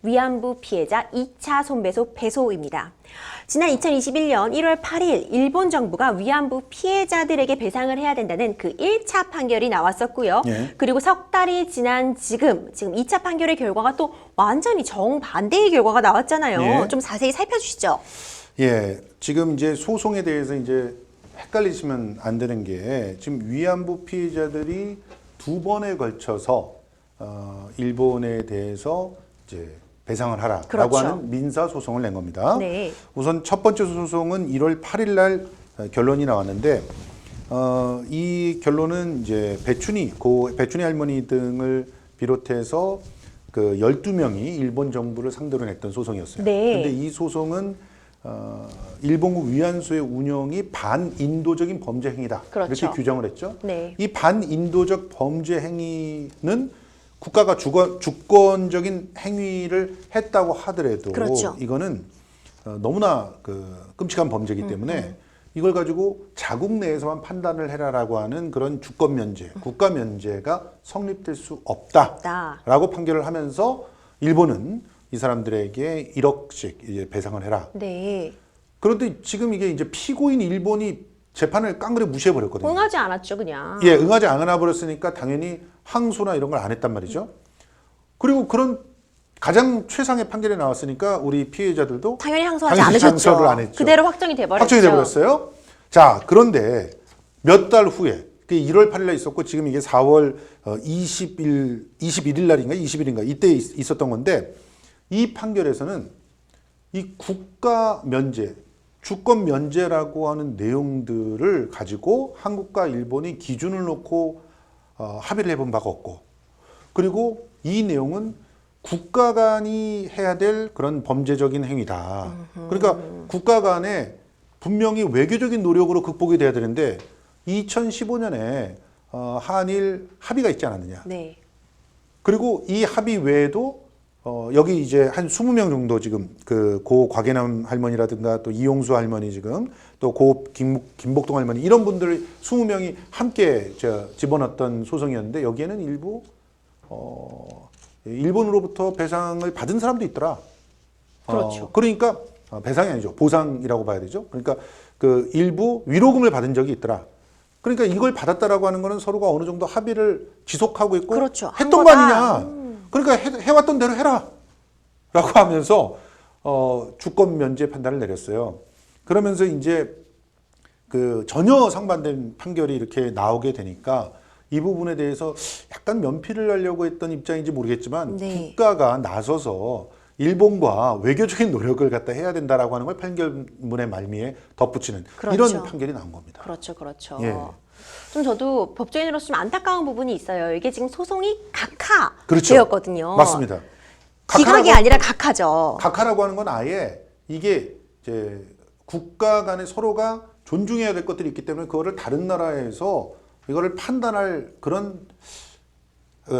위안부 피해자 2차 손배소 배소입니다. 지난 2021년 1월 8일 일본 정부가 위안부 피해자들에게 배상을 해야 된다는 그 1차 판결이 나왔었고요. 예. 그리고 석 달이 지난 지금 2차 판결의 결과가 또 완전히 정반대의 결과가 나왔잖아요. 예. 좀 자세히 살펴주시죠. 예, 지금 이제 소송에 대해서 이제 헷갈리시면 안 되는 게 지금 위안부 피해자들이 두 번에 걸쳐서 일본에 대해서 이제 배상을 하라라고 그렇죠. 하는 민사 소송을 낸 겁니다. 네. 우선 첫 번째 소송은 1월 8일 날 결론이 나왔는데 이 결론은 이제 배춘희 할머니 등을 비롯해서 그 12명이 일본 정부를 상대로 냈던 소송이었어요. 네. 그런데 이 소송은 일본국 위안소의 운영이 반인도적인 범죄 행위다. 그렇죠. 이렇게 규정을 했죠. 네. 이 반인도적 범죄 행위는 국가가 주권적인 행위를 했다고 하더라도 그렇죠. 이거는 너무나 끔찍한 범죄이기 때문에 이걸 가지고 자국 내에서만 판단을 해라라고 하는 그런 주권 면제, 국가 면제가 성립될 수 없다라고 판결을 하면서 일본은 이 사람들에게 1억씩 이제 배상을 해라. 네. 그런데 지금 이게 이제 피고인 일본이 재판을 깡그리 무시해 버렸거든요. 응하지 않았죠, 그냥. 예, 응하지 않아 버렸으니까 당연히 항소나 이런 걸 안 했단 말이죠. 그리고 그런 가장 최상의 판결이 나왔으니까 우리 피해자들도 당연히 항소하지 당연히 않으셨죠. 항소를 안 했죠. 그대로 확정이 돼버렸죠. 확정이 돼버렸어요. 자, 그런데 몇 달 후에, 그 1월 8일 날 있었고 지금 이게 4월 21일 날인가 20일인가 이때 있었던 건데 이 판결에서는 이 국가 면제, 주권 면제라고 하는 내용들을 가지고 한국과 일본이 기준을 놓고 합의를 해본 바가 없고, 그리고 이 내용은 국가 간이 해야 될 그런 범죄적인 행위다. 그러니까 국가 간에 분명히 외교적인 노력으로 극복이 돼야 되는데 2015년에 한일 합의가 있지 않았느냐. 네. 그리고 이 합의 외에도 여기 이제 한 20명 정도 지금 고 곽예남 할머니라든가 또 이용수 할머니 지금 또 고 김복동 할머니 이런 분들 20명이 함께 집어넣었던 소송이었는데 여기에는 일부 일본으로부터 배상을 받은 사람도 있더라. 그렇죠. 그러니까 배상이 아니죠. 보상이라고 봐야 되죠. 그러니까 그 일부 위로금을 받은 적이 있더라. 그러니까 이걸 받았다라고 하는 거는 서로가 어느 정도 합의를 지속하고 있고 그렇죠. 했던 거 아니냐. 그러니까 해왔던 대로 해라. 라고 하면서 주권 면제 판단을 내렸어요. 그러면서 이제 그 전혀 상반된 판결이 이렇게 나오게 되니까 이 부분에 대해서 약간 면피를 하려고 했던 입장인지 모르겠지만 네. 국가가 나서서 일본과 외교적인 노력을 갖다 해야 된다라고 하는 걸 판결문의 말미에 덧붙이는 그렇죠. 이런 판결이 나온 겁니다. 그렇죠, 그렇죠. 예. 좀 저도 법조인으로서 좀 안타까운 부분이 있어요. 이게 지금 소송이 그렇죠. 각하되었거든요. 맞습니다. 기각이 아니라 각하죠. 각하라고 하는 건 아예 이게 이제 국가 간에 서로가 존중해야 될 것들이 있기 때문에 그거를 다른 나라에서 이거를 판단할 그런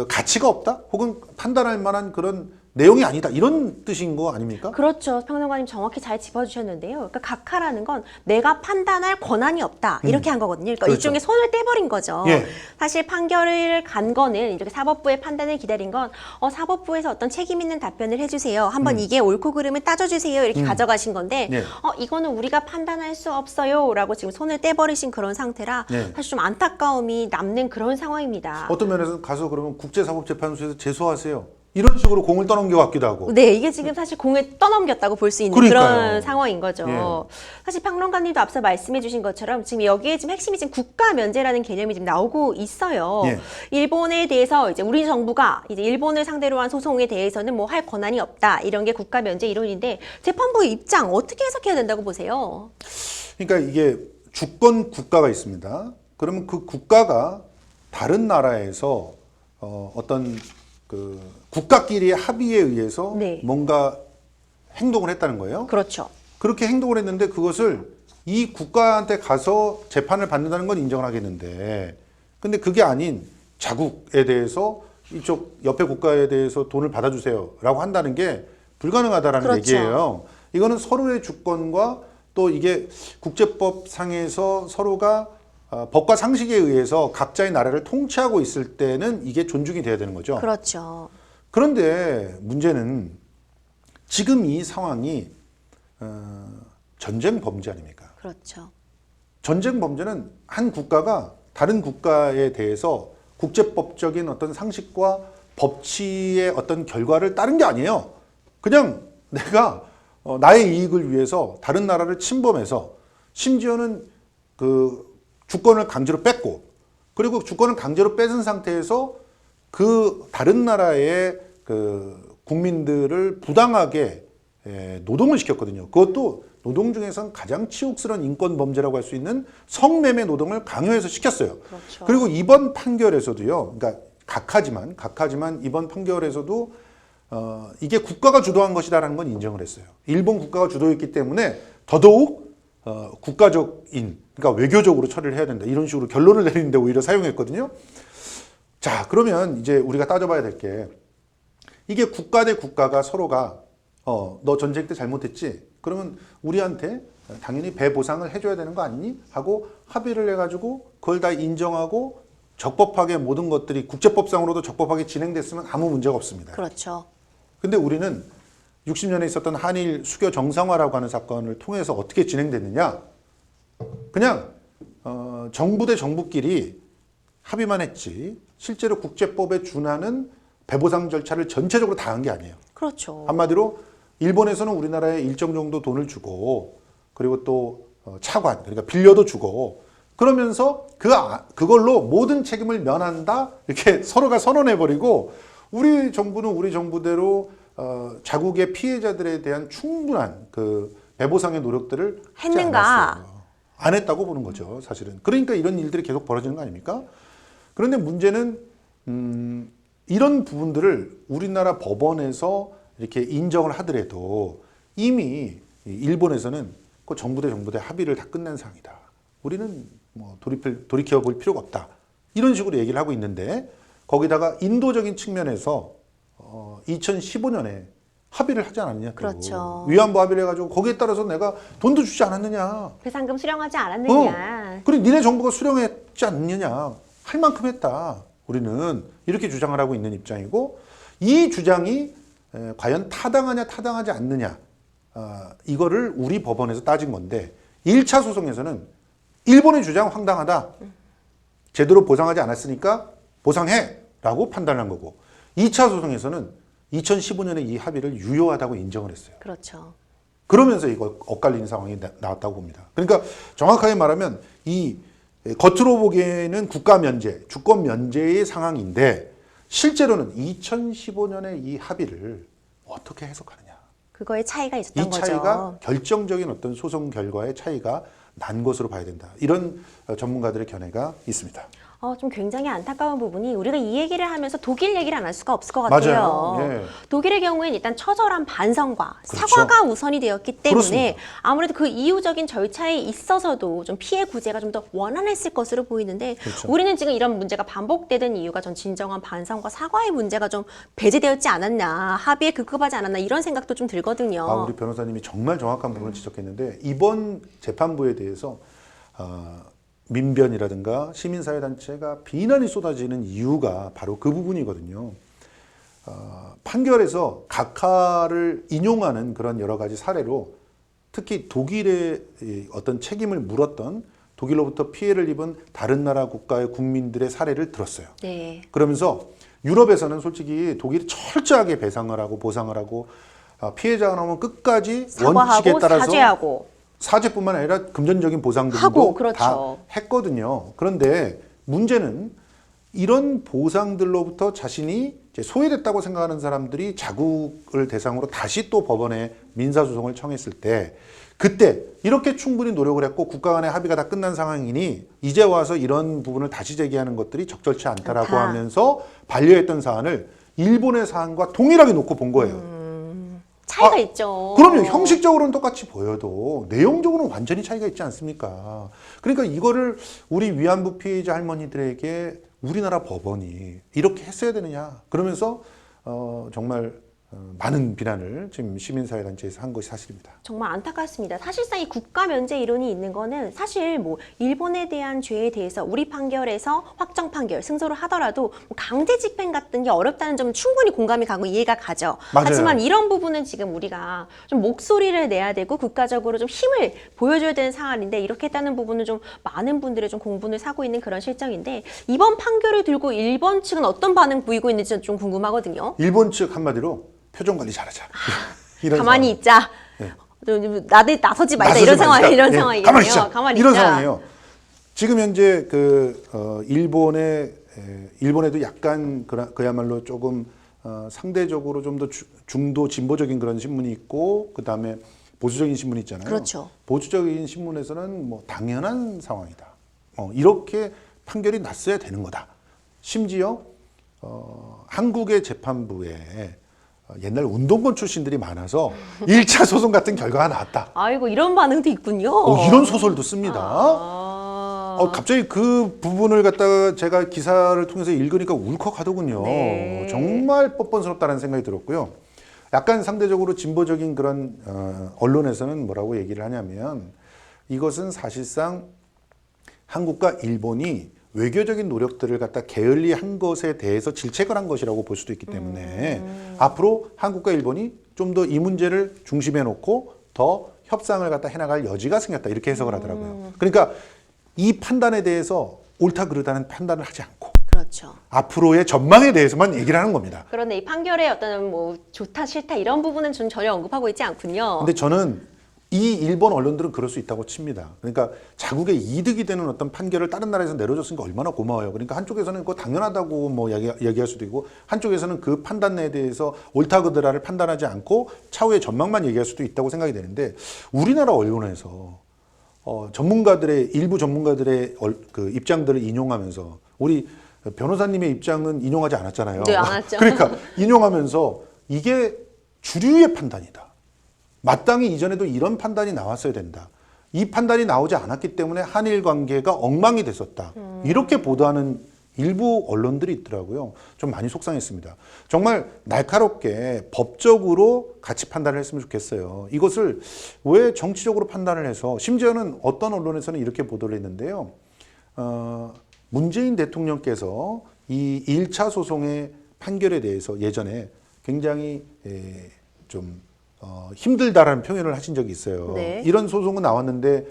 가치가 없다? 혹은 판단할 만한 그런 내용이 아니다. 이런 뜻인 거 아닙니까? 그렇죠. 평론가님 정확히 잘 짚어주셨는데요. 그러니까 각하라는 건 내가 판단할 권한이 없다. 이렇게 한 거거든요. 그러니까 그렇죠. 일종의 손을 떼버린 거죠. 예. 사실 판결을 간 거는 이렇게 사법부의 판단을 기다린 건 사법부에서 어떤 책임 있는 답변을 해주세요. 한번 이게 옳고 그름을 따져주세요. 이렇게 가져가신 건데 예. 이거는 우리가 판단할 수 없어요. 라고 지금 손을 떼버리신 그런 상태라 예. 사실 좀 안타까움이 남는 그런 상황입니다. 어떤 면에서는 가서 그러면 국제사법재판소에서 제소하세요. 이런 식으로 공을 떠넘겨 같기도 하고. 네, 이게 지금 사실 공을 떠넘겼다고 볼 수 있는 그러니까요. 그런 상황인 거죠. 예. 사실 평론가님도 앞서 말씀해 주신 것처럼 지금 여기에 지금 핵심이 지금 국가 면제라는 개념이 지금 나오고 있어요. 예. 일본에 대해서 이제 우리 정부가 이제 일본을 상대로 한 소송에 대해서는 뭐 할 권한이 없다. 이런 게 국가 면제 이론인데 재판부의 입장 어떻게 해석해야 된다고 보세요? 그러니까 이게 주권 국가가 있습니다. 그러면 그 국가가 다른 나라에서 어떤 그 국가끼리의 합의에 의해서 네. 뭔가 행동을 했다는 거예요. 그렇죠. 그렇게 행동을 했는데 그것을 이 국가한테 가서 재판을 받는다는 건 인정을 하겠는데, 근데 그게 아닌 자국에 대해서 이쪽 옆에 국가에 대해서 돈을 받아주세요라고 한다는 게 불가능하다라는 그렇죠. 얘기예요. 이거는 서로의 주권과 또 이게 국제법 상에서 서로가 법과 상식에 의해서 각자의 나라를 통치하고 있을 때는 이게 존중이 돼야 되는 거죠. 그렇죠. 그런데 문제는 지금 이 상황이 전쟁 범죄 아닙니까? 그렇죠. 전쟁 범죄는 한 국가가 다른 국가에 대해서 국제법적인 어떤 상식과 법치의 어떤 결과를 따른 게 아니에요. 그냥 내가 나의 이익을 위해서 다른 나라를 침범해서 심지어는 그 주권을 강제로 뺐고 그리고 주권을 강제로 뺏은 상태에서 그 다른 나라의 그 국민들을 부당하게 노동을 시켰거든요. 그것도 노동 중에선 가장 치욕스러운 인권 범죄라고 할 수 있는 성매매 노동을 강요해서 시켰어요. 그렇죠. 그리고 이번 판결에서도요. 그러니까 각하지만 이번 판결에서도 이게 국가가 주도한 것이다라는 건 인정을 했어요. 일본 국가가 주도했기 때문에 더더욱 국가적인 그러니까 외교적으로 처리를 해야 된다. 이런 식으로 결론을 내리는데 오히려 사용했거든요. 자, 그러면 이제 우리가 따져봐야 될 게 이게 국가 대 국가가 서로가 너 전쟁 때 잘못했지? 그러면 우리한테 당연히 배보상을 해줘야 되는 거 아니니? 하고 합의를 해가지고 그걸 다 인정하고 적법하게 모든 것들이 국제법상으로도 적법하게 진행됐으면 아무 문제가 없습니다. 그렇죠. 근데 우리는 60년에 있었던 한일 수교 정상화라고 하는 사건을 통해서 어떻게 진행됐느냐? 그냥 정부 대 정부끼리 합의만 했지 실제로 국제법에 준하는 배보상 절차를 전체적으로 다 한 게 아니에요. 그렇죠. 한마디로 일본에서는 우리나라에 일정 정도 돈을 주고 그리고 또 차관 그러니까 빌려도 주고 그러면서 그걸로 모든 책임을 면한다 이렇게 서로가 선언해버리고 우리 정부는 우리 정부대로 자국의 피해자들에 대한 충분한 그 배보상의 노력들을 하지 했는가? 않았어요. 안 했다고 보는 거죠, 사실은. 그러니까 이런 일들이 계속 벌어지는 거 아닙니까? 그런데 문제는 이런 부분들을 우리나라 법원에서 이렇게 인정을 하더라도 이미 일본에서는 그 정부 대 정부 대 합의를 다 끝낸 상황이다. 우리는 뭐 돌이켜 볼 필요가 없다. 이런 식으로 얘기를 하고 있는데 거기다가 인도적인 측면에서 2015년에 합의를 하지 않았느냐. 그렇죠. 위안부 합의를 해가지고 거기에 따라서 내가 돈도 주지 않았느냐. 배상금 수령하지 않았느냐. 그리고 니네 정부가 수령했지 않느냐. 할 만큼 했다. 우리는 이렇게 주장을 하고 있는 입장이고 이 주장이 과연 타당하냐 타당하지 않느냐 이거를 우리 법원에서 따진 건데 1차 소송에서는 일본의 주장 황당하다. 제대로 보상하지 않았으니까 보상해 라고 판단한 거고 2차 소송에서는 2015년에 이 합의를 유효하다고 인정을 했어요. 그렇죠. 그러면서 이거 엇갈리는 상황이 나왔다고 봅니다. 그러니까 정확하게 말하면 이 겉으로 보기에는 국가 면제, 주권 면제의 상황인데 실제로는 2015년에 이 합의를 어떻게 해석하느냐. 그거에 차이가 있었던 이 거죠. 차이가 결정적인 어떤 소송 결과의 차이가 난 것으로 봐야 된다. 이런 전문가들의 견해가 있습니다. 좀 굉장히 안타까운 부분이 우리가 이 얘기를 하면서 독일 얘기를 안 할 수가 없을 것 같아요. 맞아요. 예. 독일의 경우에는 일단 처절한 반성과 그렇죠. 사과가 우선이 되었기 때문에 그렇습니다. 아무래도 그 이후적인 절차에 있어서도 좀 피해 구제가 좀 더 원활했을 것으로 보이는데 그렇죠. 우리는 지금 이런 문제가 반복되던 이유가 전 진정한 반성과 사과의 문제가 좀 배제되었지 않았나, 합의에 급급하지 않았나 이런 생각도 좀 들거든요. 우리 변호사님이 정말 정확한 부분을 지적했는데 이번 재판부에 대해서 민변이라든가 시민사회단체가 비난이 쏟아지는 이유가 바로 그 부분이거든요. 판결에서 각하를 인용하는 그런 여러 가지 사례로 특히 독일의 어떤 책임을 물었던 독일로부터 피해를 입은 다른 나라 국가의 국민들의 사례를 들었어요. 네. 그러면서 유럽에서는 솔직히 독일이 철저하게 배상을 하고 보상을 하고 피해자가 나오면 끝까지 원칙에 사과하고 따라서 사죄하고 사죄뿐만 아니라 금전적인 보상들도 하고, 그렇죠. 다 했거든요. 그런데 문제는 이런 보상들로부터 자신이 이제 소외됐다고 생각하는 사람들이 자국을 대상으로 다시 또 법원에 민사소송을 청했을 때 그때 이렇게 충분히 노력을 했고 국가 간의 합의가 다 끝난 상황이니 이제 와서 이런 부분을 다시 제기하는 것들이 적절치 않다라고 하면서 반려했던 사안을 일본의 사안과 동일하게 놓고 본 거예요. 차이가 있죠. 그럼요. 형식적으로는 똑같이 보여도 내용적으로는 완전히 차이가 있지 않습니까? 그러니까 이거를 우리 위안부 피해자 할머니들에게 우리나라 법원이 이렇게 했어야 되느냐. 그러면서 정말 많은 비난을 지금 시민사회단체에서 한 것이 사실입니다. 정말 안타깝습니다. 사실상 이 국가 면제 이론이 있는 거는 사실 뭐 일본에 대한 죄에 대해서 우리 판결에서 확정 판결 승소를 하더라도 뭐 강제 집행 같은 게 어렵다는 점은 충분히 공감이 가고 이해가 가죠. 맞아요. 하지만 이런 부분은 지금 우리가 좀 목소리를 내야 되고 국가적으로 좀 힘을 보여줘야 되는 상황인데 이렇게 했다는 부분은 좀 많은 분들의 좀 공분을 사고 있는 그런 실정인데 이번 판결을 들고 일본 측은 어떤 반응 보이고 있는지 좀 궁금하거든요. 일본 측 한마디로 표정 관리 잘하자. 이런 가만히 상황. 있자. 네. 나서지 말자 나서지 이런 상황 말자. 이런 예, 상황이겠네요. 가만히 있자. 가만히 이런 있자. 상황이에요. 지금 현재 일본에도 약간 그야말로 조금 상대적으로 좀 더 중도 진보적인 그런 신문이 있고 그 다음에 보수적인 신문이 있잖아요. 그렇죠. 보수적인 신문에서는 뭐 당연한 상황이다. 이렇게 판결이 났어야 되는 거다. 심지어 한국의 재판부에 옛날 운동권 출신들이 많아서 1차 소송 같은 결과가 나왔다. 아이고 이런 반응도 있군요. 이런 소설도 씁니다. 갑자기 그 부분을 갖다가 제가 기사를 통해서 읽으니까 울컥하더군요. 네. 정말 뻔뻔스럽다는 생각이 들었고요. 약간 상대적으로 진보적인 그런 언론에서는 뭐라고 얘기를 하냐면 이것은 사실상 한국과 일본이 외교적인 노력들을 갖다 게을리한 것에 대해서 질책을 한 것이라고 볼 수도 있기 때문에 앞으로 한국과 일본이 좀 더 이 문제를 중심에 놓고 더 협상을 갖다 해나갈 여지가 생겼다 이렇게 해석을 하더라고요. 그러니까 이 판단에 대해서 옳다 그르다는 판단을 하지 않고 그렇죠. 앞으로의 전망에 대해서만 얘기를 하는 겁니다. 그런데 이 판결의 어떤 뭐 좋다 싫다 이런 부분은 좀 전혀 언급하고 있지 않군요. 근데 저는 이 일본 언론들은 그럴 수 있다고 칩니다. 그러니까 자국의 이득이 되는 어떤 판결을 다른 나라에서 내려줬으니까 얼마나 고마워요. 그러니까 한쪽에서는 그거 당연하다고 뭐 얘기할 수도 있고 한쪽에서는 그 판단에 대해서 옳다 그르다를 판단하지 않고 차후의 전망만 얘기할 수도 있다고 생각이 되는데 우리나라 언론에서 일부 전문가들의 그 입장들을 인용하면서 우리 변호사님의 입장은 인용하지 않았잖아요. 네, 안 했죠. 그러니까 인용하면서 이게 주류의 판단이다. 마땅히 이전에도 이런 판단이 나왔어야 된다. 이 판단이 나오지 않았기 때문에 한일 관계가 엉망이 됐었다. 이렇게 보도하는 일부 언론들이 있더라고요. 좀 많이 속상했습니다. 정말 날카롭게 법적으로 같이 판단을 했으면 좋겠어요. 이것을 왜 정치적으로 판단을 해서 심지어는 어떤 언론에서는 이렇게 보도를 했는데요. 문재인 대통령께서 이 1차 소송의 판결에 대해서 예전에 굉장히 좀 힘들다라는 표현을 하신 적이 있어요. 네. 이런 소송은 나왔는데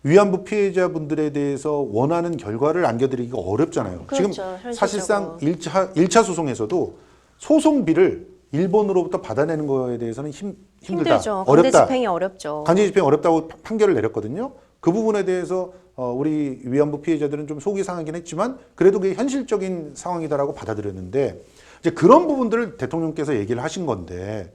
위안부 피해자분들에 대해서 원하는 결과를 안겨드리기가 어렵잖아요. 그렇죠, 지금 현실적으로. 사실상 1차 소송에서도 소송비를 일본으로부터 받아내는 거에 대해서는 힘들다, 힘들죠. 강제 어렵다. 집행이 어렵죠. 강제 집행 어렵다고 판결을 내렸거든요. 그 부분에 대해서 우리 위안부 피해자들은 좀 속이 상하긴 했지만 그래도 그게 현실적인 상황이다라고 받아들였는데 이제 그런 부분들을 대통령께서 얘기를 하신 건데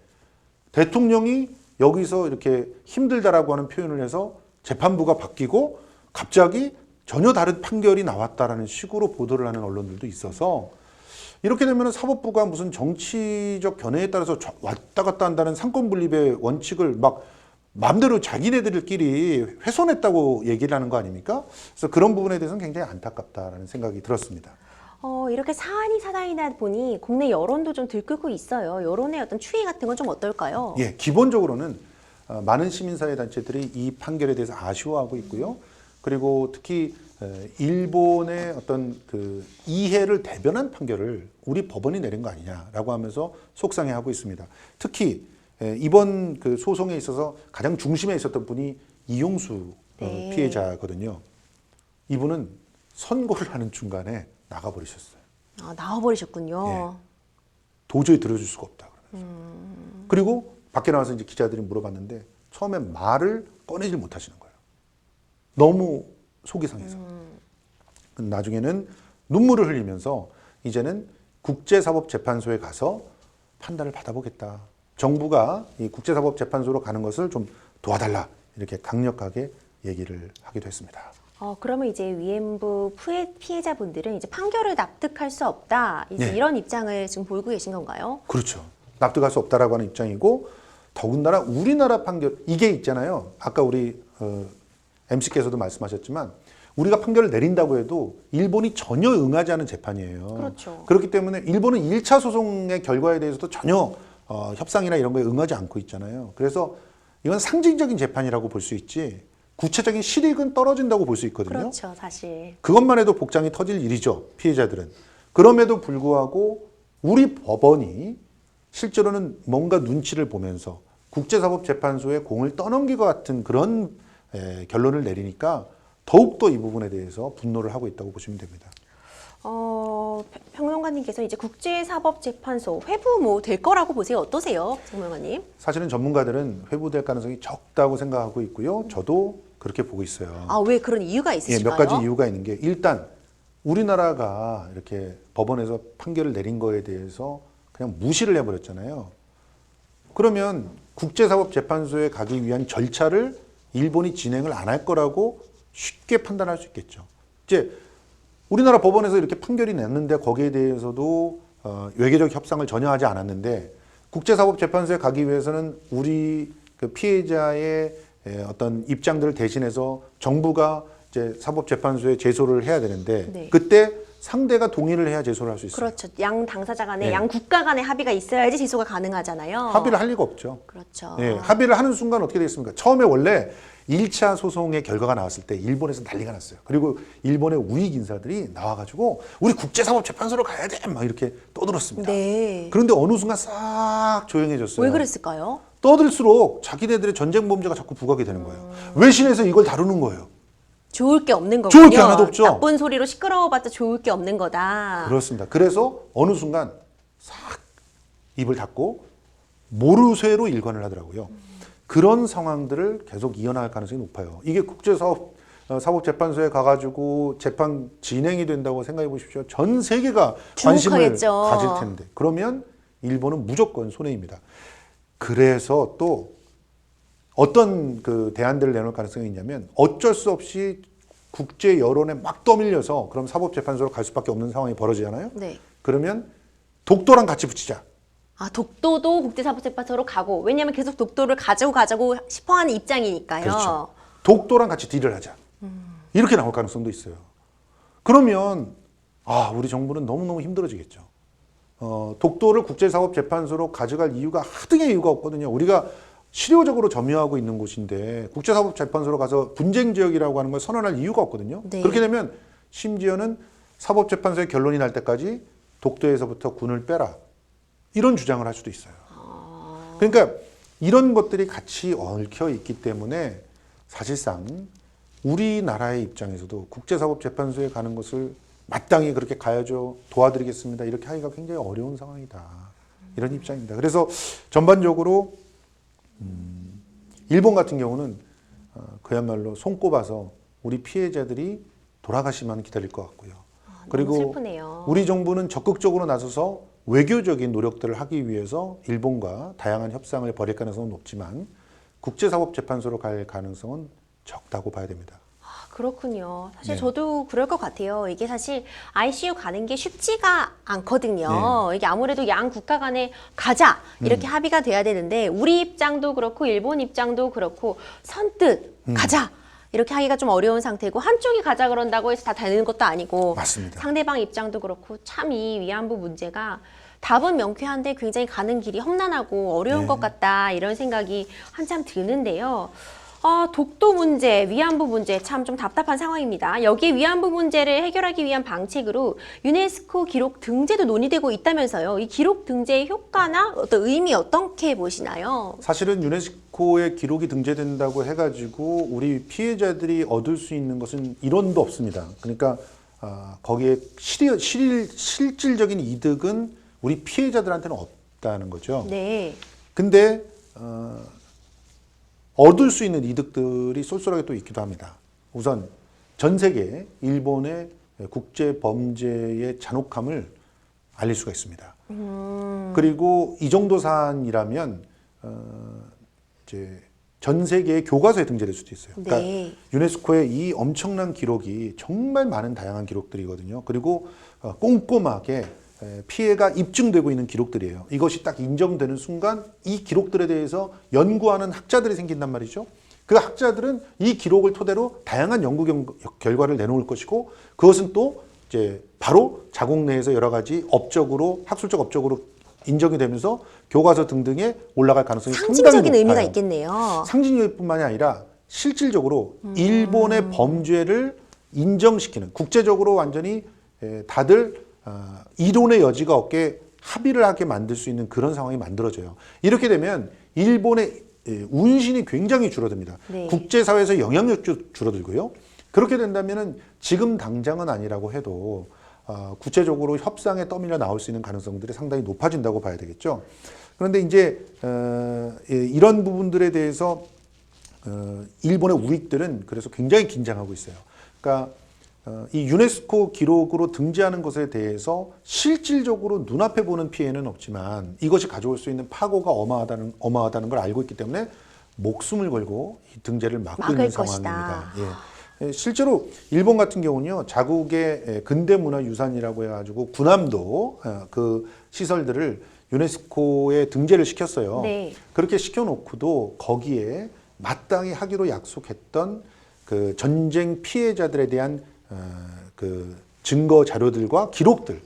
대통령이 여기서 이렇게 힘들다라고 하는 표현을 해서 재판부가 바뀌고 갑자기 전혀 다른 판결이 나왔다라는 식으로 보도를 하는 언론들도 있어서 이렇게 되면 사법부가 무슨 정치적 견해에 따라서 왔다 갔다 한다는 상권 분립의 원칙을 막 마음대로 자기네들끼리 훼손했다고 얘기를 하는 거 아닙니까? 그래서 그런 부분에 대해서는 굉장히 안타깝다라는 생각이 들었습니다. 이렇게 사안이 사단이다 보니 국내 여론도 좀 들끓고 있어요. 여론의 어떤 추이 같은 건 좀 어떨까요? 예, 기본적으로는 많은 시민사회 단체들이 이 판결에 대해서 아쉬워하고 있고요. 그리고 특히 일본의 어떤 그 이해를 대변한 판결을 우리 법원이 내린 거 아니냐라고 하면서 속상해하고 있습니다. 특히 이번 그 소송에 있어서 가장 중심에 있었던 분이 이용수 네. 피해자거든요. 이분은 선고를 하는 중간에 나가버리셨어요. 아, 나와버리셨군요. 예. 도저히 들어줄 수가 없다. 그러면서. 그리고 밖에 나와서 이제 기자들이 물어봤는데 처음에 말을 꺼내질 못하시는 거예요. 너무 속이 상해서. 나중에는 눈물을 흘리면서 이제는 국제사법재판소에 가서 판단을 받아보겠다. 정부가 이 국제사법재판소로 가는 것을 좀 도와달라. 이렇게 강력하게 얘기를 하기도 했습니다. 그러면 이제 위안부 피해자분들은 이제 판결을 납득할 수 없다. 이제 네. 이런 입장을 지금 보이고 계신 건가요? 그렇죠. 납득할 수 없다라고 하는 입장이고 더군다나 우리나라 판결 이게 있잖아요. 아까 우리 MC께서도 말씀하셨지만 우리가 판결을 내린다고 해도 일본이 전혀 응하지 않은 재판이에요. 그렇죠. 그렇기 때문에 일본은 1차 소송의 결과에 대해서도 전혀 협상이나 이런 거에 응하지 않고 있잖아요. 그래서 이건 상징적인 재판이라고 볼 수 있지 구체적인 실익은 떨어진다고 볼 수 있거든요. 그렇죠, 사실. 그것만 해도 복장이 터질 일이죠. 피해자들은. 그럼에도 불구하고 우리 법원이 실제로는 뭔가 눈치를 보면서 국제사법재판소에 공을 떠넘길 것 같은 그런 결론을 내리니까 더욱더 이 부분에 대해서 분노를 하고 있다고 보시면 됩니다. 평론가님께서 이제 국제사법재판소 회부 될 거라고 보세요. 어떠세요, 정명환님? 사실은 전문가들은 회부될 가능성이 적다고 생각하고 있고요. 저도 그렇게 보고 있어요. 아, 왜 그런 이유가 예, 있으실까요? 몇 가지 이유가 있는 게 일단 우리나라가 이렇게 법원에서 판결을 내린 거에 대해서 그냥 무시를 해버렸잖아요. 그러면 국제사법재판소에 가기 위한 절차를 일본이 진행을 안 할 거라고 쉽게 판단할 수 있겠죠. 이제 우리나라 법원에서 이렇게 판결이 났는데 거기에 대해서도 외교적 협상을 전혀 하지 않았는데 국제사법재판소에 가기 위해서는 우리 그 피해자의 어떤 입장들을 대신해서 정부가 이제 사법재판소에 제소를 해야 되는데 네. 그때 상대가 동의를 해야 제소를 할 수 있어요. 그렇죠. 양 당사자 간에, 네. 양 국가 간에 합의가 있어야지 제소가 가능하잖아요. 합의를 할 리가 없죠. 그렇죠. 예, 합의를 하는 순간 어떻게 됐습니까? 처음에 원래 1차 소송의 결과가 나왔을 때 일본에서 난리가 났어요. 그리고 일본의 우익 인사들이 나와가지고 우리 국제사법재판소로 가야 돼! 막 이렇게 떠들었습니다. 네. 그런데 어느 순간 싹 조용해졌어요. 왜 그랬을까요? 떠들수록 자기네들의 전쟁 범죄가 자꾸 부각이 되는 거예요. 외신에서 이걸 다루는 거예요. 좋을 게 없는 거군요. 좋을 게 하나도 없죠. 나쁜 소리로 시끄러워봤자 좋을 게 없는 거다. 그렇습니다. 그래서 어느 순간 싹 입을 닫고 모르쇠로 일관을 하더라고요. 그런 상황들을 계속 이어나갈 가능성이 높아요. 이게 국제사법재판소에 가가지고 재판 진행이 된다고 생각해 보십시오. 전 세계가 관심을 주목하겠죠. 가질 텐데. 그러면 일본은 무조건 손해입니다. 그래서 또 어떤 그 대안들을 내놓을 가능성이 있냐면 어쩔 수 없이 국제 여론에 막 떠밀려서 그럼 사법재판소로 갈 수밖에 없는 상황이 벌어지잖아요. 네. 그러면 독도랑 같이 붙이자. 아, 독도도 국제사법재판소로 가고, 왜냐면 계속 독도를 가자고 싶어하는 입장이니까요. 그렇죠. 독도랑 같이 딜을 하자. 이렇게 나올 가능성도 있어요. 그러면 우리 정부는 너무너무 힘들어지겠죠. 독도를 국제사법재판소로 가져갈 이유가 하등의 이유가 없거든요. 우리가 실효적으로 점유하고 있는 곳인데 국제사법재판소로 가서 분쟁 지역이라고 하는 걸 선언할 이유가 없거든요. 네. 그렇게 되면 심지어는 사법재판소의 결론이 날 때까지 독도에서부터 군을 빼라. 이런 주장을 할 수도 있어요. 그러니까 이런 것들이 같이 얽혀 있기 때문에 사실상 우리나라의 입장에서도 국제사법재판소에 가는 것을 마땅히 그렇게 가야죠. 도와드리겠습니다. 이렇게 하기가 굉장히 어려운 상황이다. 이런 입장입니다. 그래서 전반적으로 일본 같은 경우는 그야말로 손꼽아서 우리 피해자들이 돌아가시만 기다릴 것 같고요. 그리고 너무 슬프네요. 우리 정부는 적극적으로 나서서 외교적인 노력들을 하기 위해서 일본과 다양한 협상을 벌일 가능성은 높지만 국제사법재판소로 갈 가능성은 적다고 봐야 됩니다. 그렇군요. 사실 네. 저도 그럴 것 같아요. 이게 사실 ICU 가는 게 쉽지가 않거든요. 네. 이게 아무래도 양 국가 간에 가자 이렇게 합의가 돼야 되는데 우리 입장도 그렇고 일본 입장도 그렇고 선뜻 가자 이렇게 하기가 좀 어려운 상태고 한쪽이 가자 그런다고 해서 다 되는 것도 아니고 맞습니다. 상대방 입장도 그렇고 참 이 위안부 문제가 답은 명쾌한데 굉장히 가는 길이 험난하고 어려운 네. 것 같다 이런 생각이 한참 드는데요. 독도 문제, 위안부 문제 참 좀 답답한 상황입니다. 여기 위안부 문제를 해결하기 위한 방책으로 유네스코 기록 등재도 논의되고 있다면서요. 이 기록 등재의 효과나 어떤 의미 어떻게 보시나요? 사실은 유네스코에 기록이 등재된다고 해가지고 우리 피해자들이 얻을 수 있는 것은 이론도 없습니다. 그러니까 거기에 실질적인 이득은 우리 피해자들한테는 없다는 거죠. 네. 근데 얻을 수 있는 이득들이 쏠쏠하게 또 있기도 합니다. 우선 전 세계 일본의 국제 범죄의 잔혹함을 알릴 수가 있습니다. 그리고 이 정도 사안이라면 이제 전 세계의 교과서에 등재될 수도 있어요. 그러니까 네. 유네스코의 이 엄청난 기록이 정말 많은 다양한 기록들이거든요. 그리고 꼼꼼하게 피해가 입증되고 있는 기록들이에요. 이것이 딱 인정되는 순간 이 기록들에 대해서 연구하는 학자들이 생긴단 말이죠. 그 학자들은 이 기록을 토대로 다양한 연구 결과를 내놓을 것이고 그것은 또 이제 바로 자국 내에서 여러 가지 업적으로 학술적 업적으로 인정이 되면서 교과서 등등에 올라갈 가능성이 상징적인 상당히 의미가 높아요. 있겠네요. 상징적뿐만이 아니라 실질적으로 일본의 범죄를 인정시키는 국제적으로 완전히 다들 이론의 여지가 없게 합의를 하게 만들 수 있는 그런 상황이 만들어져요. 이렇게 되면 일본의 운신이 굉장히 줄어듭니다. 네. 국제사회에서 영향력도 줄어들고요. 그렇게 된다면 지금 당장은 아니라고 해도 구체적으로 협상에 떠밀려 나올 수 있는 가능성들이 상당히 높아진다고 봐야 되겠죠. 그런데 이제 이런 부분들에 대해서 일본의 우익들은 그래서 굉장히 긴장하고 있어요. 그러니까 이 유네스코 기록으로 등재하는 것에 대해서 실질적으로 눈앞에 보는 피해는 없지만 이것이 가져올 수 있는 파고가 어마어마하다는 걸 알고 있기 때문에 목숨을 걸고 이 등재를 막고 있는 상황입니다. 예. 실제로 일본 같은 경우는요, 자국의 근대 문화 유산이라고 해가지고 군함도 그 시설들을 유네스코에 등재를 시켰어요. 네. 그렇게 시켜놓고도 거기에 마땅히 하기로 약속했던 그 전쟁 피해자들에 대한 그 증거 자료들과 기록들,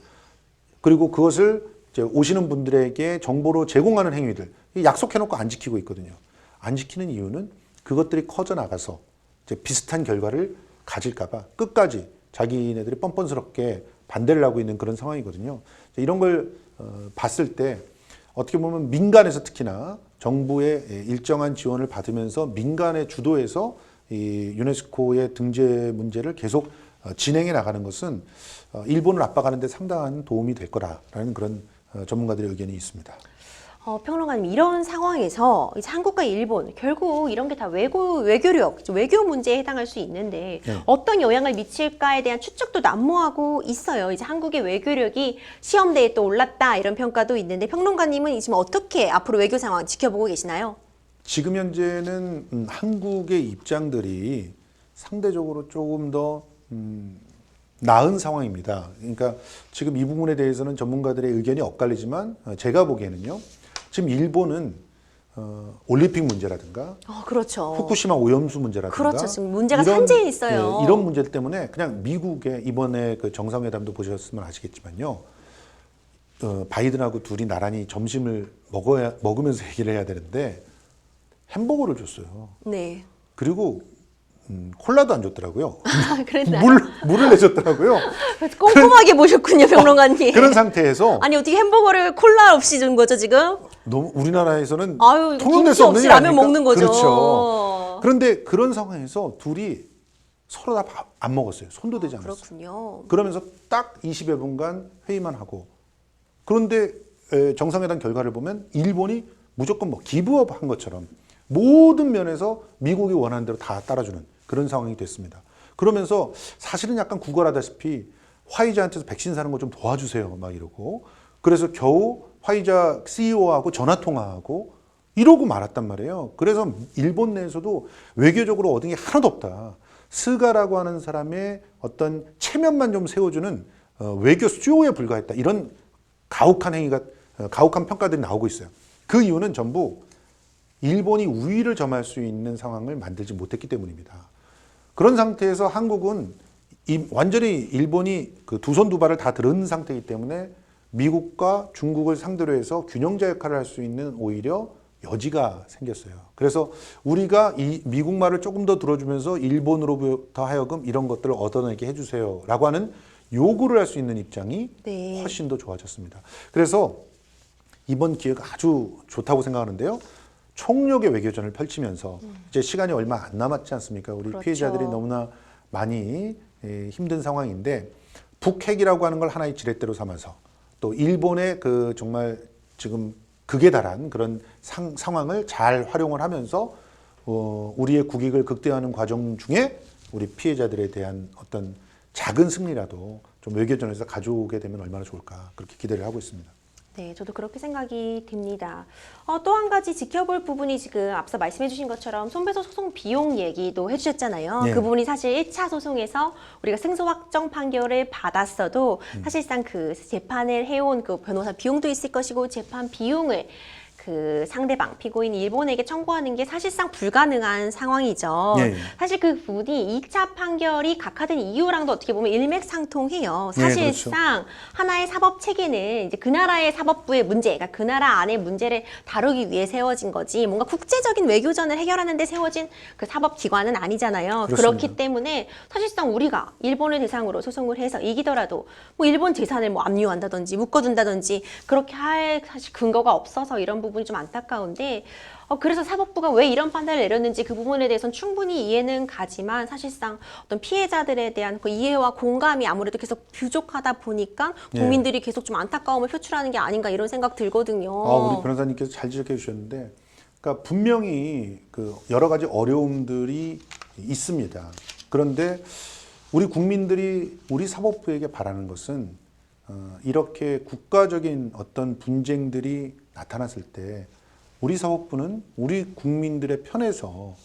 그리고 그것을 이제 오시는 분들에게 정보로 제공하는 행위들, 약속해놓고 안 지키고 있거든요. 안 지키는 이유는 그것들이 커져 나가서 이제 비슷한 결과를 가질까봐 끝까지 자기네들이 뻔뻔스럽게 반대를 하고 있는 그런 상황이거든요. 이런 걸 봤을 때 어떻게 보면 민간에서 특히나 정부의 일정한 지원을 받으면서 민간의 주도에서 이 유네스코의 등재 문제를 계속 진행해 나가는 것은 일본을 압박하는 데 상당한 도움이 될 거라는 그런 전문가들의 의견이 있습니다. 평론가님, 이런 상황에서 이제 한국과 일본 결국 이런 게 다 외교력, 외교 문제에 해당할 수 있는데 네. 어떤 영향을 미칠까에 대한 추측도 난무하고 있어요. 이제 한국의 외교력이 시험대에 또 올랐다 이런 평가도 있는데 평론가님은 지금 어떻게 앞으로 외교 상황 지켜보고 계시나요? 지금 현재는 한국의 입장들이 상대적으로 조금 더 나은 상황입니다. 그러니까 지금 이 부분에 대해서는 전문가들의 의견이 엇갈리지만 제가 보기에는요, 지금 일본은 올림픽 문제라든가 그렇죠. 후쿠시마 오염수 문제라든가 그렇죠. 지금 문제가 산재해 있어요. 이런 문제들 때문에 그냥 미국의 이번에 그 정상회담도 보셨으면 아시겠지만요, 바이든하고 둘이 나란히 점심을 먹으면서 얘기를 해야 되는데 햄버거를 줬어요. 네. 그리고 콜라도 안 줬더라고요. 그랬나요? 물을 내줬더라고요. 꼼꼼하게 보셨군요, 평론가님. 그런 상태에서 아니 어떻게 햄버거를 콜라 없이 준 거죠 지금? 너무 우리나라에서는 아유, 통용될 김치 수 없는 없이 일 라면 아닙니까? 먹는 거죠. 그렇죠. 그런데 그런 상황에서 둘이 서로 다 밥 안 먹었어요. 손도 대지 않았어요. 그렇군요. 그러면서 딱 20여 분간 회의만 하고, 그런데 정상회담 결과를 보면 일본이 무조건 뭐 기브업 한 것처럼 모든 면에서 미국이 원하는 대로 다 따라주는 그런 상황이 됐습니다. 그러면서 사실은 약간 구걸하다시피 화이자한테서 백신 사는 거 좀 도와주세요 막 이러고, 그래서 겨우 화이자 CEO하고 전화 통화하고 이러고 말았단 말이에요. 그래서 일본 내에서도 외교적으로 얻은 게 하나도 없다. 스가라고 하는 사람의 어떤 체면만 좀 세워주는 외교 수요에 불과했다. 이런 가혹한 평가들이 나오고 있어요. 그 이유는 전부 일본이 우위를 점할 수 있는 상황을 만들지 못했기 때문입니다. 그런 상태에서 한국은 완전히 일본이 그 두 손 두 발을 다 들은 상태이기 때문에 미국과 중국을 상대로 해서 균형자 역할을 할 수 있는 오히려 여지가 생겼어요. 그래서 우리가 이 미국 말을 조금 더 들어주면서 일본으로부터 하여금 이런 것들을 얻어내게 해주세요 라고 하는 요구를 할 수 있는 입장이 네. 훨씬 더 좋아졌습니다. 그래서 이번 기회가 아주 좋다고 생각하는데요. 총력의 외교전을 펼치면서 이제 시간이 얼마 안 남았지 않습니까? 우리 그렇죠. 피해자들이 너무나 많이 힘든 상황인데, 북핵이라고 하는 걸 하나의 지렛대로 삼아서 또 일본의 그 정말 지금 극에 달한 그런 상황을 잘 활용을 하면서 우리의 국익을 극대화하는 과정 중에 우리 피해자들에 대한 어떤 작은 승리라도 좀 외교전에서 가져오게 되면 얼마나 좋을까, 그렇게 기대를 하고 있습니다. 네, 저도 그렇게 생각이 듭니다. 또 한 가지 지켜볼 부분이 지금 앞서 말씀해 주신 것처럼 손배소 소송 비용 얘기도 해주셨잖아요. 네. 그 부분이 사실 1차 소송에서 우리가 승소 확정 판결을 받았어도 사실상 그 재판을 해온 그 변호사 비용도 있을 것이고 재판 비용을 그 상대방 피고인 일본에게 청구하는 게 사실상 불가능한 상황이죠. 예, 예. 사실 그 부분이 2차 판결이 각하된 이유랑도 어떻게 보면 일맥상통해요. 네, 사실상 하나의 사법 체계는 이제 그 나라의 사법부의 문제, 그러니까 그 나라 안의 문제를 다루기 위해 세워진 거지, 뭔가 국제적인 외교전을 해결하는 데 세워진 그 사법기관은 아니잖아요. 그렇습니다. 그렇기 때문에 사실상 우리가 일본을 대상으로 소송을 해서 이기더라도 뭐 일본 재산을 뭐 압류한다든지 묶어둔다든지 그렇게 할 사실 근거가 없어서 이런 부분이 좀 안타까운데, 그래서 사법부가 왜 이런 판단을 내렸는지 그 부분에 대해서는 충분히 이해는 가지만 사실상 어떤 피해자들에 대한 그 이해와 공감이 아무래도 계속 부족하다 보니까 국민들이 계속 좀 안타까움을 표출하는 게 아닌가 이런 생각 들거든요. 우리 변호사님께서 잘 지적해 주셨는데, 그러니까 분명히 그 여러 가지 어려움들이 있습니다. 그런데 우리 국민들이 우리 사법부에게 바라는 것은 이렇게 국가적인 어떤 분쟁들이 나타났을 때 우리 사법부는 우리 국민들의 편에서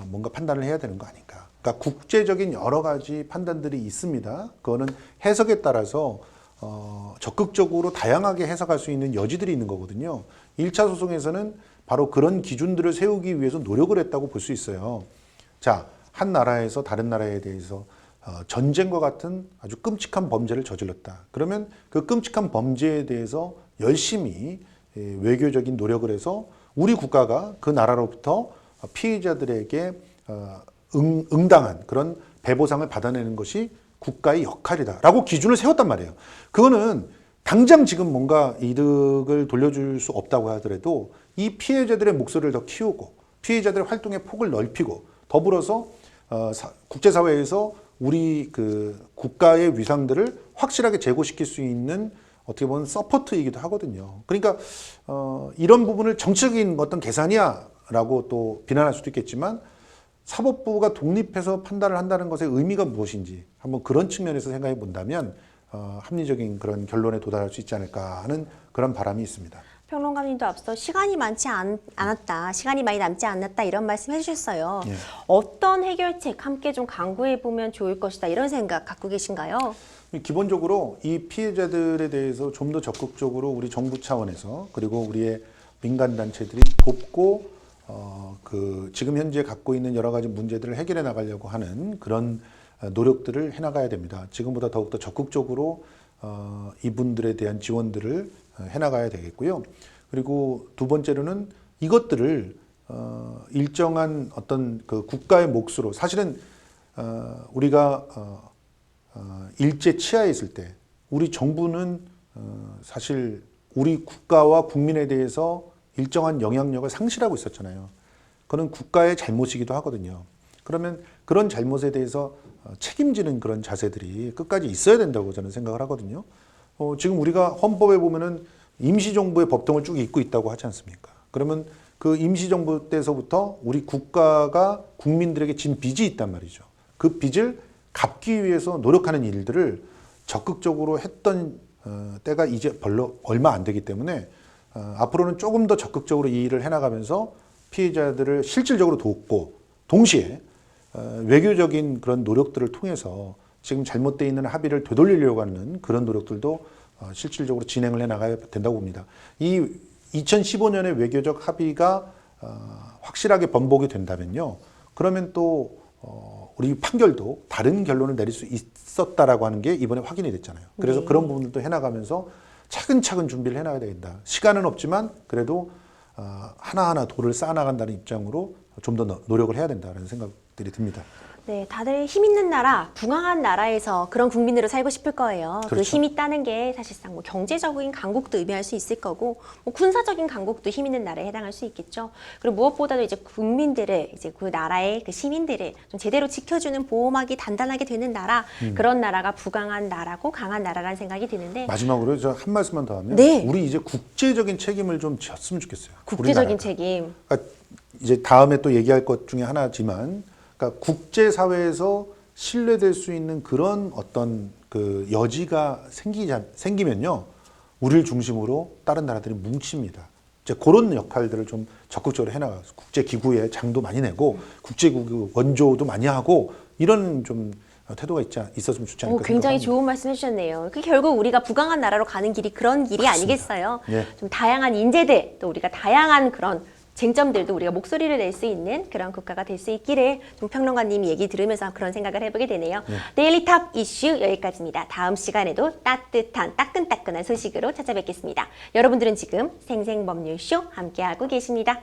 뭔가 판단을 해야 되는 거 아닌가. 그러니까 국제적인 여러 가지 판단들이 있습니다. 그거는 해석에 따라서 적극적으로 다양하게 해석할 수 있는 여지들이 있는 거거든요. 1차 소송에서는 바로 그런 기준들을 세우기 위해서 노력을 했다고 볼 수 있어요. 자, 한 나라에서 다른 나라에 대해서 전쟁과 같은 아주 끔찍한 범죄를 저질렀다. 그러면 그 끔찍한 범죄에 대해서 열심히 외교적인 노력을 해서 우리 국가가 그 나라로부터 피해자들에게 응당한 그런 배보상을 받아내는 것이 국가의 역할이다라고 기준을 세웠단 말이에요. 그거는 당장 지금 뭔가 이득을 돌려줄 수 없다고 하더라도 이 피해자들의 목소리를 더 키우고 피해자들의 활동의 폭을 넓히고 더불어서 국제사회에서 우리 그 국가의 위상들을 확실하게 제고시킬 수 있는 어떻게 보면 서포트이기도 하거든요. 그러니까 이런 부분을 정치적인 어떤 계산이야라고 또 비난할 수도 있겠지만 사법부가 독립해서 판단을 한다는 것의 의미가 무엇인지 한번 그런 측면에서 생각해 본다면 합리적인 그런 결론에 도달할 수 있지 않을까 하는 그런 바람이 있습니다. 평론가님도 앞서 시간이 많지 않았다, 시간이 많이 남지 않았다 이런 말씀 해주셨어요. 예. 어떤 해결책 함께 좀 강구해 보면 좋을 것이다 이런 생각 갖고 계신가요? 기본적으로 이 피해자들에 대해서 좀 더 적극적으로 우리 정부 차원에서 그리고 우리의 민간 단체들이 돕고 그 지금 현재 갖고 있는 여러 가지 문제들을 해결해 나가려고 하는 그런 노력들을 해나가야 됩니다. 지금보다 더욱더 적극적으로 이분들에 대한 지원들을 해나가야 되겠고요. 그리고 두 번째로는 이것들을 일정한 어떤 그 국가의 몫으로 사실은 우리가 일제 치하에 있을 때 우리 정부는 사실 우리 국가와 국민에 대해서 일정한 영향력을 상실하고 있었잖아요. 그건 국가의 잘못이기도 하거든요. 그러면 그런 잘못에 대해서 책임지는 그런 자세들이 끝까지 있어야 된다고 저는 생각을 하거든요. 지금 우리가 헌법에 보면은 임시정부의 법통을 쭉 잇고 있다고 하지 않습니까? 그러면 그 임시정부 때서부터 우리 국가가 국민들에게 진 빚이 있단 말이죠. 그 빚을 갚기 위해서 노력하는 일들을 적극적으로 했던 때가 이제 별로 얼마 안 되기 때문에 앞으로는 조금 더 적극적으로 이 일을 해나가면서 피해자들을 실질적으로 돕고 동시에 외교적인 그런 노력들을 통해서 지금 잘못되어 있는 합의를 되돌리려고 하는 그런 노력들도 실질적으로 진행을 해나가야 된다고 봅니다. 이 2015년의 외교적 합의가 확실하게 번복이 된다면요. 그러면 또 우리 판결도 다른 결론을 내릴 수 있었다라고 하는 게 이번에 확인이 됐잖아요. 그래서 그런 부분들도 해나가면서 차근차근 준비를 해나가야 된다. 시간은 없지만 그래도 하나하나 돌을 쌓아나간다는 입장으로 좀 더 노력을 해야 된다는 생각들이 듭니다. 네, 다들 힘 있는 나라, 부강한 나라에서 그런 국민으로 살고 싶을 거예요. 그 그렇죠. 힘 있다는 게 사실상 뭐 경제적인 강국도 의미할 수 있을 거고, 뭐 군사적인 강국도 힘 있는 나라에 해당할 수 있겠죠. 그리고 무엇보다도 이제 국민들을, 이제 그 나라의 그 시민들을 좀 제대로 지켜주는 보호막이 단단하게 되는 나라, 그런 나라가 부강한 나라고 강한 나라라는 생각이 드는데. 마지막으로 저 한 말씀만 더 하면 네. 우리 이제 국제적인 책임을 좀 졌으면 좋겠어요. 국제적인 우리나라가. 책임. 그러니까 이제 다음에 또 얘기할 것 중에 하나지만, 그러니까 국제사회에서 신뢰될 수 있는 그런 어떤 그 여지가 생기면요, 우리를 중심으로 다른 나라들이 뭉칩니다. 이제 그런 역할들을 좀 적극적으로 해나가 국제기구에 장도 많이 내고 국제기구 원조도 많이 하고 이런 좀 태도가 있었으면 좋지 않을까 굉장히 생각합니다. 좋은 말씀 해주셨네요. 그 결국 우리가 부강한 나라로 가는 길이 그런 길이 아니겠어요? 네. 좀 다양한 인재들, 또 우리가 다양한 그런 쟁점들도 우리가 목소리를 낼 수 있는 그런 국가가 될 수 있기를 좀 평론가님이 얘기 들으면서 그런 생각을 해보게 되네요. 데일리 탑 이슈 여기까지입니다. 다음 시간에도 따뜻한 따끈따끈한 소식으로 찾아뵙겠습니다. 여러분들은 지금 생생법률쇼 함께하고 계십니다.